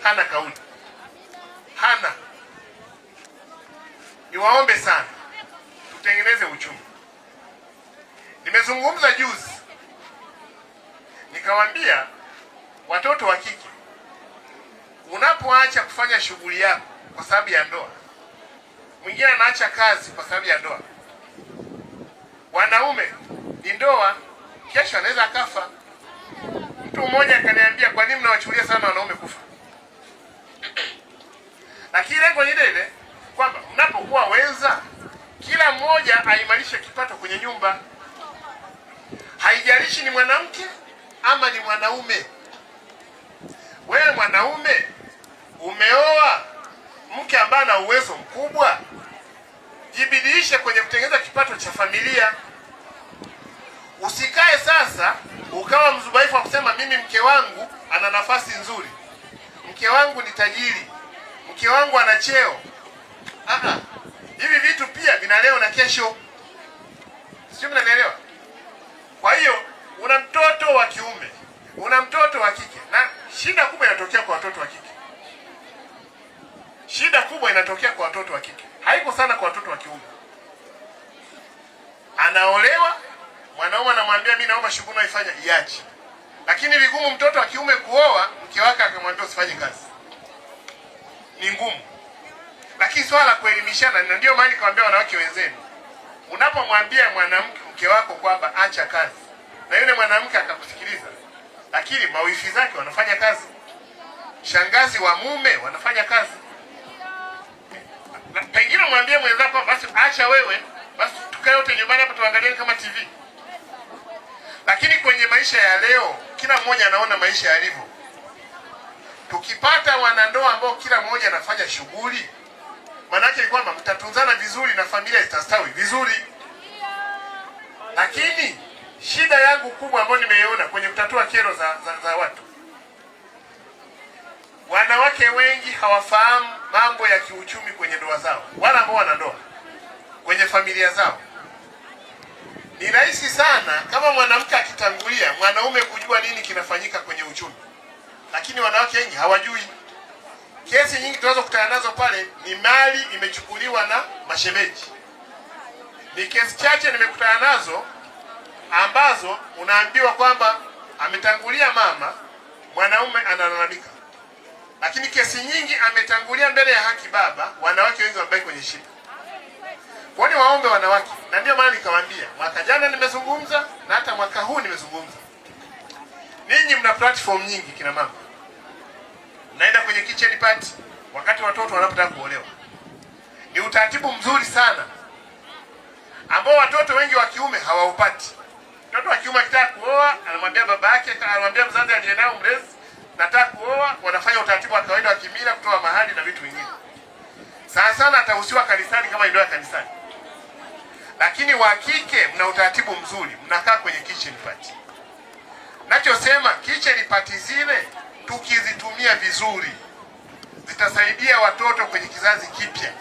hana kauli, hana. Niwaombe sana tutengeneze uchumi. Nimezungumza juzi nikawaambia watoto wa kike, unapoacha kufanya shughuli yako kwa sababu ya ndoa, mwingine anaacha kazi kwa sababu ya ndoa. Wanaume ni ndoa, kesho anaweza akafa. Mtu mmoja akaniambia, kwa nini mnawachukulia sana wanaume kufa? Lakini lengo ni ile kwamba mnapokuwa wenza, kila mmoja aimarishe kipato kwenye nyumba. Haijalishi ni mwanamke ama ni mwanaume. Wewe mwanaume umeoa mke ambaye ana uwezo mkubwa, jibidiishe kwenye kutengeneza kipato cha familia. Usikae sasa ukawa mzubaifu wa kusema mimi mke wangu ana nafasi nzuri, mke wangu ni tajiri, mke wangu ana cheo. Hivi vitu pia vina leo na kesho, sio? Mnanielewa? Kwa hiyo una mtoto wa kiume, una mtoto wa kike, na shida kubwa inatokea kwa watoto wa kike. Shida kubwa inatokea kwa watoto wa kike, haiko sana kwa watoto wa kiume. Anaolewa, mwanaume anamwambia mimi naomba shughuli naifanya iache, lakini vigumu mtoto wa kiume kuoa mke wake akamwambia usifanye kazi, ni ngumu. Lakini swala kuelimishana, na ndio maana nikamwambia wanawake wenzenu, unapomwambia mwanamke mke wako kwamba acha kazi, na yule mwanamke akakusikiliza, lakini mawifi zake wanafanya kazi, shangazi wa mume wanafanya kazi, pengine mwambie mwenzako basi acha wewe, basi tukae wote nyumbani hapa tuangalie kama TV. Lakini kwenye maisha ya leo kila mmoja anaona maisha yalivyo. Tukipata wanandoa ambao kila mmoja anafanya shughuli, maana yake ni kwamba mtatunzana vizuri na familia itastawi vizuri. Lakini shida yangu kubwa ambayo nimeiona kwenye kutatua kero za watu, wanawake wengi hawafahamu mambo ya kiuchumi kwenye ndoa zao, wala ambao wana ndoa kwenye familia zao. Ni rahisi sana kama mwanamke akitangulia mwanaume kujua nini kinafanyika kwenye uchumi, lakini wanawake wengi hawajui. Kesi nyingi tunaweza kukutana nazo pale ni mali imechukuliwa na mashemeji. Ni kesi chache nimekutana nazo ambazo unaambiwa kwamba ametangulia mama, mwanaume analalamika. Lakini kesi nyingi ametangulia mbele ya haki baba, wanawake wengi wabaki kwenye shida. Kwa nini waombe wanawake? Na ndio maana nikawaambia, mwaka jana nimezungumza na hata mwaka huu nimezungumza. Ninyi mna platform nyingi kina mama. Naenda kwenye kitchen party wakati watoto wanapotaka kuolewa. Ni utaratibu mzuri sana ambao watoto wengi wa kiume hawaupati. Mtoto wa kiume akitaka kuoa anamwambia baba yake, anamwambia mzazi aliyenao mlezi, nataka kuoa, wanafanya utaratibu wa kawaida wa kimila, kutoa mahali na vitu vingine. Sana atahusiwa kanisani kama ndio kanisani. Lakini wa kike mna utaratibu mzuri, mnakaa kwenye kitchen party. Nachosema kitchen party zile tukizitumia vizuri zitasaidia watoto kwenye kizazi kipya.